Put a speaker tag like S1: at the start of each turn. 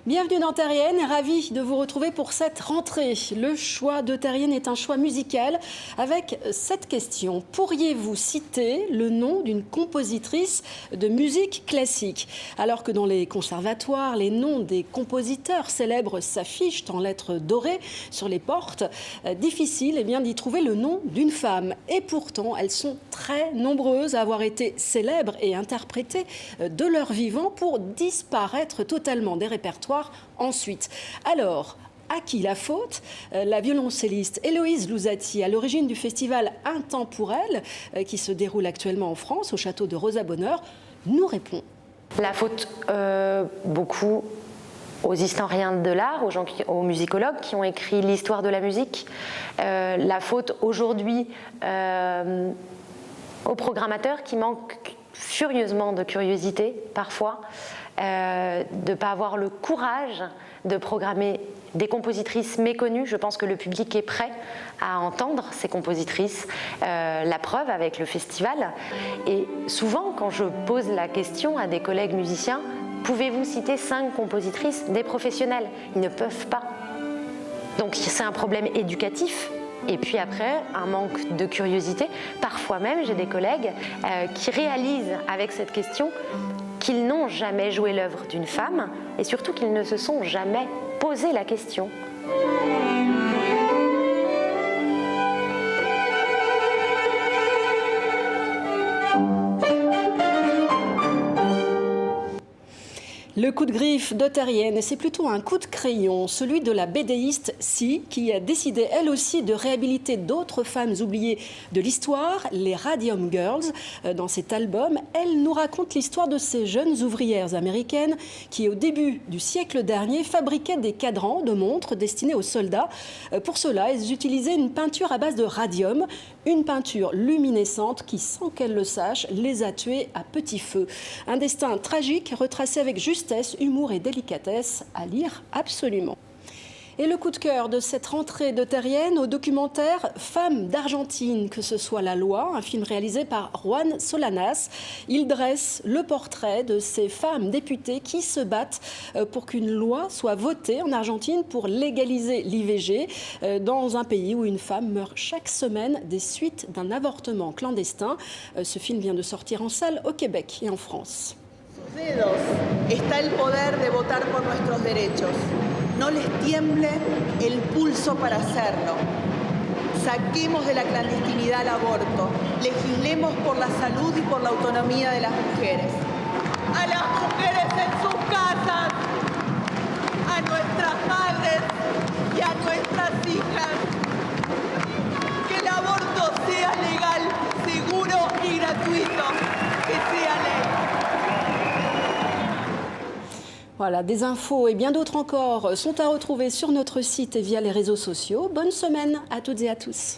S1: Bienvenue dans Terrienne, ravi de vous retrouver pour cette rentrée. Le choix de Terrienne est un choix musical avec cette question. Pourriez-vous citer le nom d'une compositrice de musique classique? Alors que dans les conservatoires, les noms des compositeurs célèbres s'affichent en lettres dorées sur les portes, difficile d'y trouver le nom d'une femme. Et pourtant, elles sont très nombreuses à avoir été célèbres et interprétées de leur vivant pour disparaître totalement des répertoires ensuite. Alors, à qui la faute? La violoncelliste Héloïse Louzati, à l'origine du festival Intemporel, qui se déroule actuellement en France, au château de Rosa-Bonheur, nous répond.
S2: La faute, beaucoup aux historiens de l'art, aux musicologues qui ont écrit l'histoire de la musique. La faute aujourd'hui aux programmateurs qui manquent furieusement de curiosité, parfois. De ne pas avoir le courage de programmer des compositrices méconnues. Je pense que le public est prêt à entendre ces compositrices. La preuve avec le festival. Et souvent, quand je pose la question à des collègues musiciens, pouvez-vous citer 5 compositrices, des professionnels? Ils ne peuvent pas. Donc c'est un problème éducatif. Et puis après, un manque de curiosité. Parfois même, j'ai des collègues qui réalisent avec cette question qu'ils n'ont jamais joué l'œuvre d'une femme et surtout qu'ils ne se sont jamais posé la question.
S1: Le coup de griffe de Terrienne, et c'est plutôt un coup de crayon, celui de la bédéiste Si, qui a décidé elle aussi de réhabiliter d'autres femmes oubliées de l'histoire, les Radium Girls. Dans cet album, elle nous raconte l'histoire de ces jeunes ouvrières américaines qui, au début du siècle dernier, fabriquaient des cadrans de montres destinés aux soldats. Pour cela, elles utilisaient une peinture à base de radium, une peinture luminescente qui, sans qu'elles le sachent, les a tuées à petit feu. Un destin tragique retracé avec justesse, humour et délicatesse, à lire absolument. Et le coup de cœur de cette rentrée de Terrienne au documentaire Femmes d'Argentine, que ce soit La Loi, un film réalisé par Juan Solanas. Il dresse le portrait de ces femmes députées qui se battent pour qu'une loi soit votée en Argentine pour légaliser l'IVG dans un pays où une femme meurt chaque semaine des suites d'un avortement clandestin. Ce film vient de sortir en salle au Québec et en France.
S3: Dedos está el poder de votar por nuestros derechos. No les tiemble el pulso para hacerlo. Saquemos de la clandestinidad el aborto. Legislemos por la salud y por la autonomía de las mujeres. A las mujeres en sus casas, a nuestras madres y a nuestras hijas. Que el aborto sea legal, seguro y gratuito. Que sea ley.
S1: Voilà, des infos et bien d'autres encore sont à retrouver sur notre site et via les réseaux sociaux. Bonne semaine à toutes et à tous.